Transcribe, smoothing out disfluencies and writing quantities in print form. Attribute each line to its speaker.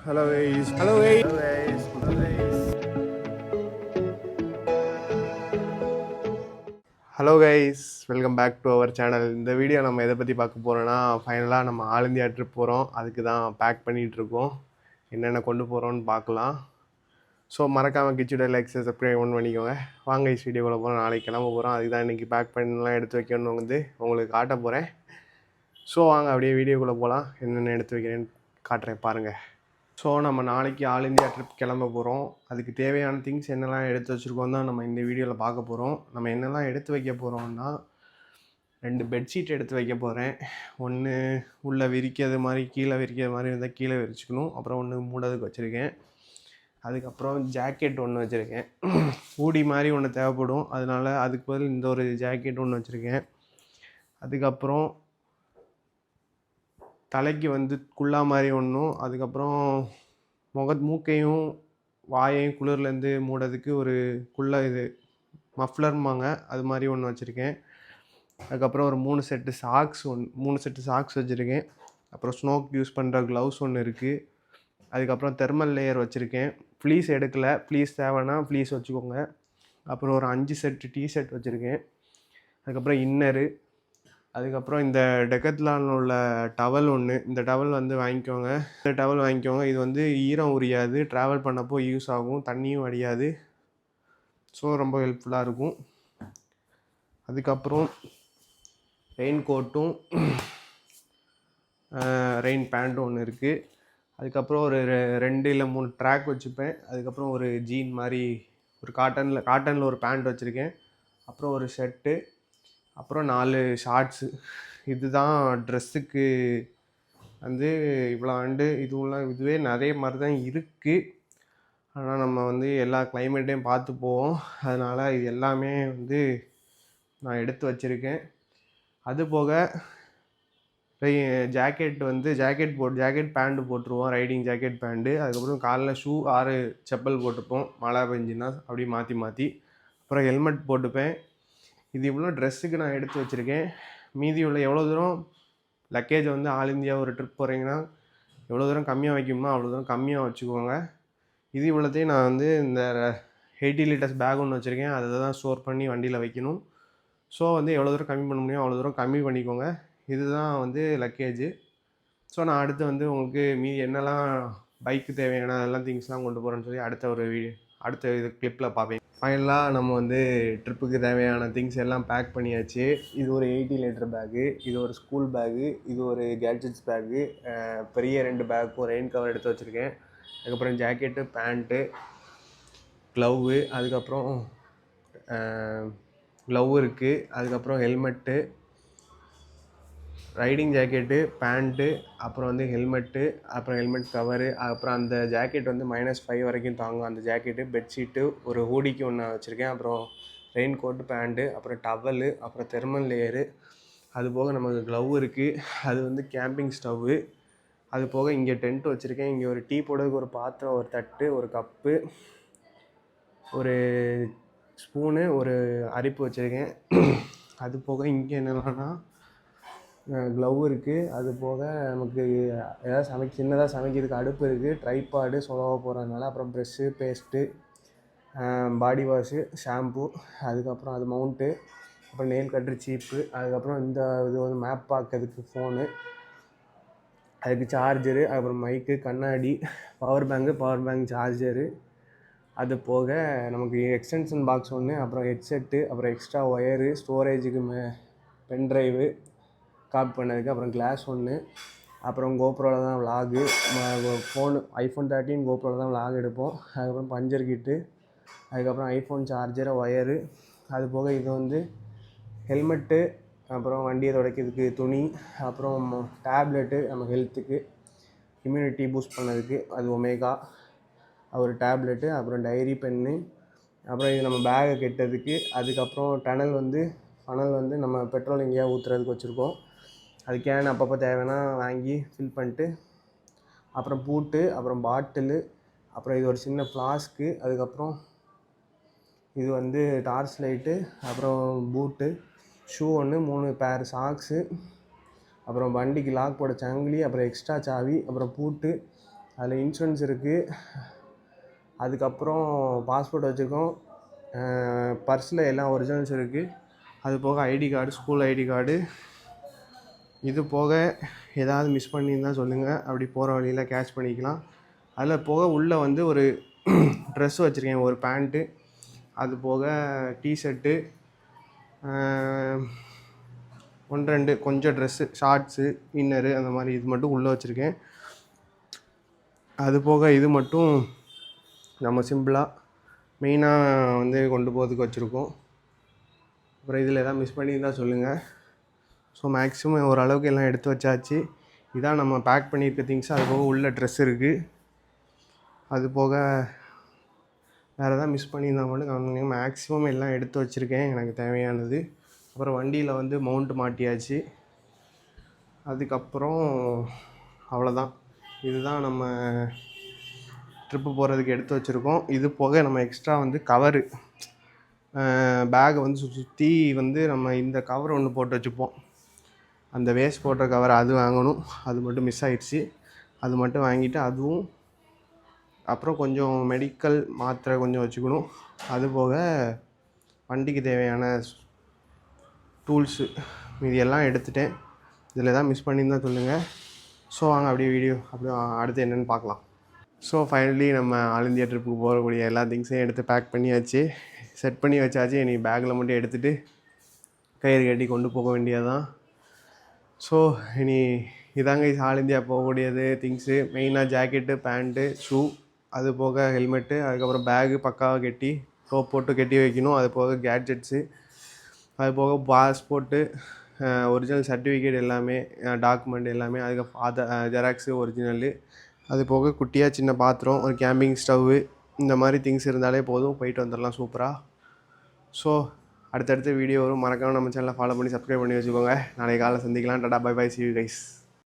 Speaker 1: Hello guys.
Speaker 2: Hello guys.
Speaker 1: Hello guys. Hello guys.
Speaker 2: Hello guys, welcome back to our channel. இந்த video நம்ம எதை பற்றி பார்க்க போகிறோன்னா, ஃபைனலாக நம்ம ஆல் இந்தியா ட்ரிப் போகிறோம். அதுக்கு தான் பேக் பண்ணிகிட்ருக்கோம். என்னென்ன கொண்டு போகிறோன்னு பார்க்கலாம். ஸோ மறக்காமல் கிச்சுட லைக் சப்ஸ்கிரைப் பண்ணிக்கோங்க. வாங்க கைஸ், வீடியோக்குள்ளே போகிறோம். நாளைக்கு கிளம்ப போகிறோம். அதுக்கு தான் இன்றைக்கி பேக் பண்ணலாம் எடுத்து வைக்கணும்னு உங்களுக்கு காட்ட போகிறேன். ஸோ வாங்க அப்படியே வீடியோக்குள்ளே போகலாம். என்னென்ன எடுத்து வைக்கிறேன்னு காட்டுறேன் பாருங்கள். ஸோ நம்ம நாளைக்கு ஆல் இந்தியா ட்ரிப் கிளம்ப போகிறோம். அதுக்கு தேவையான திங்ஸ் என்னெல்லாம் எடுத்து வச்சுருக்கோம் தான் நம்ம இந்த வீடியோவில் பார்க்க போகிறோம். நம்ம என்னெல்லாம் எடுத்து வைக்க போகிறோம்னா, 2 பெட்ஷீட் எடுத்து வைக்க போகிறேன். ஒன்று உள்ளே விரிக்கிறது மாதிரி, கீழே விரிக்கிறது மாதிரி இருந்தால் கீழே விரிச்சிக்கணும். அப்புறம் ஒன்று மூடதுக்கு வச்சுருக்கேன். அதுக்கப்புறம் ஜாக்கெட் ஒன்று வச்சுருக்கேன். ஊடி மாதிரி ஒன்று தேவைப்படும், அதனால் அதுக்கு பதில் இந்த ஒரு ஜாக்கெட் ஒன்று வச்சுருக்கேன். அதுக்கப்புறம் தலைக்கு குல்லா மாதிரி ஒன்றும், அதுக்கப்புறம் மூக்கையும் வாயையும் குளிர்லேருந்து மூடதுக்கு ஒரு இது மஃப்ளர்மாங்க, அது மாதிரி ஒன்று வச்சுருக்கேன். அதுக்கப்புறம் ஒரு 3 செட்டு சாக்ஸ் வச்சுருக்கேன். அப்புறம் ஸ்னோக்கு யூஸ் பண்ணுற க்ளவுஸ் ஒன்று இருக்குது. அதுக்கப்புறம் தெர்மல் லேயர் வச்சுருக்கேன். ஃப்ளீஸ் எடுக்கலை, ஃப்ளீஸ் தேவைன்னா ஃப்ளீஸ் வச்சுக்கோங்க. அப்புறம் ஒரு 5 செட்டு டிஷர்ட் வச்சுருக்கேன். அதுக்கப்புறம் இன்னரு. அதுக்கப்புறம் இந்த டெக்கத்லானில் உள்ள டவல் ஒன்று, இந்த டவல் வாங்கிக்கோங்க. இந்த டவல் வாங்கிக்கோங்க. இது ஈரம் உரியாது, ட்ராவல் பண்ணப்போ யூஸ் ஆகும், தண்ணியும் வடியாது. ஸோ ரொம்ப ஹெல்ப்ஃபுல்லாக இருக்கும். அதுக்கப்புறம் ரெயின் கோட்டும் ரெயின் பேண்ட்டும் ஒன்று இருக்குது. அதுக்கப்புறம் ஒரு 2 இல்லை 3 ட்ராக் வச்சுப்பேன். அதுக்கப்புறம் ஒரு ஜீன் மாதிரி ஒரு காட்டனில் ஒரு பேண்ட் வச்சுருக்கேன். அப்புறம் ஒரு ஷர்ட்டு, அப்புறம் 4 ஷார்ட்ஸு. இதுதான் ட்ரெஸ்ஸுக்கு இவ்வளோ இதுவே நிறைய மாதிரி தான் இருக்குது. ஆனால் நம்ம எல்லா கிளைமேட்டையும் பார்த்து போவோம். அதனால் இது எல்லாமே நான் எடுத்து வச்சுருக்கேன். அது போக ஜாக்கெட் பேண்ட்டு போட்டுருவோம், ரைடிங் ஜாக்கெட் பேண்ட்டு. அதுக்கப்புறம் காலைல ஷூ 6 செப்பல் போட்டுப்போம், மழை பெஞ்சுன்னா அப்படி மாற்றி மாற்றி. அப்புறம் ஹெல்மெட் போட்டுப்பேன். இது இவ்வளோ ட்ரெஸ்ஸுக்கு நான் எடுத்து வச்சுருக்கேன். மீதி உள்ள எவ்வளோ தூரம் லக்கேஜ் ஆல் இந்தியா ஒரு ட்ரிப் போகிறீங்கன்னா எவ்வளோ தூரம் கம்மியாக வைக்கணுமோ அவ்வளோ தூரம் கம்மியாக வச்சுக்கோங்க. இது இவ்வளோத்தையும் நான் இந்த 80 லிட்டர்ஸ் பேக் ஒன்று வச்சுருக்கேன். அதை தான் ஸ்டோர் பண்ணி வண்டியில் வைக்கணும். ஸோ எவ்வளோ தூரம் கம்மி பண்ண முடியும் அவ்வளோ தூரம் கம்மி பண்ணிக்கோங்க. இதுதான் லக்கேஜு. ஸோ நான் அடுத்து உங்களுக்கு மீதி என்னெல்லாம் பைக்கு தேவையான அதெல்லாம் திங்ஸ்லாம் கொண்டு போகிறேன்னு சொல்லி அடுத்த இது கிளிப்பில் பார்ப்பேன். ஃபைனலாக நம்ம ட்ரிப்புக்கு தேவையான திங்ஸ் எல்லாம் பேக் பண்ணியாச்சு. இது ஒரு 80 லிட்டர் பேகு, இது ஒரு ஸ்கூல் பேகு, இது ஒரு கேட்ஜெட்ஸ் பேகு, பெரிய 2 பேக்கும் ரெயின் கவர் எடுத்து வச்சுருக்கேன். அதுக்கப்புறம் ஜாக்கெட்டு, பேண்ட்டு, க்ளவ்வு, அதுக்கப்புறம் க்ளவ் இருக்குது. அதுக்கப்புறம் ஹெல்மெட்டு, ரைடிங் ஜாக்கெட்டு, பேண்ட்டு, அப்புறம் ஹெல்மெட்டு, அப்புறம் ஹெல்மெட் கவரு. அப்புறம் அந்த ஜாக்கெட் -5 வரைக்கும் தாங்கும் அந்த ஜாக்கெட்டு. பெட்ஷீட்டு, ஒரு ஹூடிக்கு ஒன்று வச்சுருக்கேன். அப்புறம் ரெயின் கோட்டு, பேண்ட்டு, அப்புறம் டவலு, அப்புறம் தெர்மல் லேயரு. அது போக நமக்கு க்ளவ் இருக்குது. அது கேம்பிங் ஸ்டவ்வு. அது போக இங்கே டென்ட் வச்சுருக்கேன். இங்கே ஒரு டீ போடுறதுக்கு ஒரு பாத்திரம், ஒரு தட்டு, ஒரு கப்பு, ஒரு ஸ்பூனு, ஒரு அரிப்பு வச்சுருக்கேன். அது போக இங்கே என்னென்னா க்ளவ் இருக்குது. அது போக நமக்கு ஏதாவது சின்னதாக சமைக்கிறதுக்கு அடுப்பு இருக்குது. ட்ரைபாடு சொலவ போகிறதுனால. அப்புறம் ப்ரெஷ்ஷு, பேஸ்ட்டு, பாடி வாஷு, ஷாம்பு, அதுக்கப்புறம் அது மவுண்ட்டு, அப்புறம் நெயில் கட்ரு, சீப்பு. அதுக்கப்புறம் இது மேப் பார்க்கறதுக்கு ஃபோனு, அதுக்கு சார்ஜரு, அப்புறம் மைக்கு, கண்ணாடி, பவர் பேங்க் சார்ஜரு. அது போக நமக்கு எக்ஸ்டென்ஷன் பாக்ஸ் ஒன்று, அப்புறம் ஹெட்செட்டு, அப்புறம் எக்ஸ்ட்ரா ஒயரு, ஸ்டோரேஜுக்கு பென்ட்ரைவு காப்பி பண்ணதுக்கு, அப்புறம் கிளாஸ் ஒன்று, அப்புறம் கோப்ரோவில் தான் விலாகு, iPhone 13 கோப்ரோவில் தான் விலாக் எடுப்போம். அதுக்கப்புறம் பஞ்சர் கிட்டு, அதுக்கப்புறம் ஐஃபோன் சார்ஜர், ஒயரு. அது போக இது ஹெல்மெட்டு, அப்புறம் வண்டியை துடைக்கிறதுக்கு துணி, அப்புறம் டேப்லெட்டு நம்ம ஹெல்த்துக்கு இம்யூனிட்டி பூஸ்ட் பண்ணதுக்கு, அது ஒமேகா ஒரு டேப்லெட்டு, அப்புறம் டைரி, பென்னு, அப்புறம் இது நம்ம பேகை கெட்டதுக்கு. அதுக்கப்புறம் ஃபனல் நம்ம பெட்ரோல் எங்கேயா ஊற்றுறதுக்கு வச்சுருக்கோம். அது கேன் அப்பப்போ தேவைன்னா வாங்கி ஃபில் பண்ணிட்டு. அப்புறம் பூட்டு, அப்புறம் பாட்டிலு, அப்புறம் இது ஒரு சின்ன ஃப்ளாஸ்க்கு. அதுக்கப்புறம் இது டார்ச் லைட்டு, அப்புறம் பூட்டு, ஷூ ஒன்று, 3 பேர் சாக்ஸு, அப்புறம் வண்டிக்கு லாக் போட சங்கிலி, அப்புறம் எக்ஸ்ட்ரா சாவி, அப்புறம் பூட்டு, அதில் இன்சூரன்ஸ் இருக்குது. அதுக்கப்புறம் பாஸ்போர்ட் வச்சுருக்கோம். பர்ஸில் எல்லாம் ஒரிஜினல்ஸ் இருக்குது. அது போக ID card, school ID card. இது போக ஏதாவது மிஸ் பண்ணியிருந்தால் சொல்லுங்கள், அப்படி போகிற வழியில் கேட்ச் பண்ணிக்கலாம். அதில் போக உள்ளே வந்து ஒரு ட்ரெஸ் வச்சுருக்கேன், ஒரு பேண்ட்டு, அது போக டிஷர்ட்டு, 1-2 கொஞ்சம் ட்ரெஸ்ஸு, ஷார்ட்ஸு, இன்னரு, அந்த மாதிரி இது மட்டும் உள்ளே வச்சுருக்கேன். அது போக இது மட்டும் நம்ம சிம்பிளாக மெயினாக வந்து கொண்டு போகிறதுக்கு வச்சுருக்கோம். அப்புறம் இதில் எதாவது மிஸ் பண்ணியிருந்தால் சொல்லுங்கள். ஸோ மேக்ஸிமம் ஓரளவுக்கு எல்லாம் எடுத்து வச்சாச்சு. இதான் நம்ம பேக் பண்ணியிருக்க திங்ஸ். அது போக உள்ள ட்ரெஸ் இருக்குது. அது போக வேறு எதாவது மிஸ் பண்ணியிருந்தால் மட்டும் கவனிங்க. மேக்ஸிமம் எல்லாம் எடுத்து வச்சுருக்கேன் எனக்கு தேவையானது. அப்புறம் வண்டியில் வந்து மவுண்ட் மாட்டியாச்சு. அதுக்கப்புறம் அவ்வளோதான். இதுதான் நம்ம ட்ரிப்பு போகிறதுக்கு எடுத்து வச்சுருக்கோம். இது போக நம்ம எக்ஸ்ட்ரா வந்து கவரு, பேகை வந்து சுற்றி வந்து நம்ம இந்த கவர் ஒன்று போட்டு வச்சுப்போம். அந்த வேஸ்ட் போடுற கவர் அது வாங்கணும். அது மட்டும் மிஸ் ஆகிடுச்சு. அது மட்டும் வாங்கிட்டு அதுவும், அப்புறம் கொஞ்சம் மெடிக்கல் மாத்திரை கொஞ்சம் வச்சுக்கணும். அது போக வண்டிக்கு தேவையான டூல்ஸு மீதி எல்லாம் எடுத்துகிட்டேன். இதில் எதாவது மிஸ் பண்ணியிருந்தால் சொல்லுங்கள். ஸோ வாங்க அப்படியே வீடியோ அப்படியே அடுத்து என்னென்னு பார்க்கலாம். ஸோ ஃபைனலி நம்ம ஆல் இந்தியா ட்ரிப்புக்கு போகக்கூடிய எல்லா திங்ஸையும் எடுத்து பேக் பண்ணியாச்சு, செட் பண்ணி வச்சாச்சு. இனி பேக்கில் மட்டும் எடுத்துகிட்டு கயிறு கட்டி கொண்டு போக வேண்டியதான். ஸோ இனி இதாங்க ஆல் இந்தியா போகக்கூடியது திங்ஸு. மெயினாக ஜாக்கெட்டு, பேண்ட்டு, ஷூ, அது போக ஹெல்மெட்டு, அதுக்கப்புறம் பேகு பக்காவாக கட்டி ரோப் போட்டு கட்டி வைக்கணும். அது போக கேட்ஜெட்ஸு, அது போக பாஸ்போர்ட்டு, ஒரிஜினல் சர்டிஃபிகேட் எல்லாமே, டாக்குமெண்ட் எல்லாமே, அதுக்கு ஜெராக்ஸு ஒரிஜினலு, அது போக குட்டியாக சின்ன பாத்திரம், ஒரு கேம்பிங் ஸ்டவ்வு, இந்த மாதிரி திங்ஸ் இருந்தாலே போதும், போயிட்டு வந்துடலாம் சூப்பராக. ஸோ அடுத்தடுத்த வீடியோ வரும். மறக்காமல் நம்ம சேனலை ஃபாலோ பண்ணி சப்ஸ்கிரைப் பண்ணி வச்சுக்கோங்க. நாளைக்கு காலையில் சந்திக்கலாம். Tata bye bye, see you guys.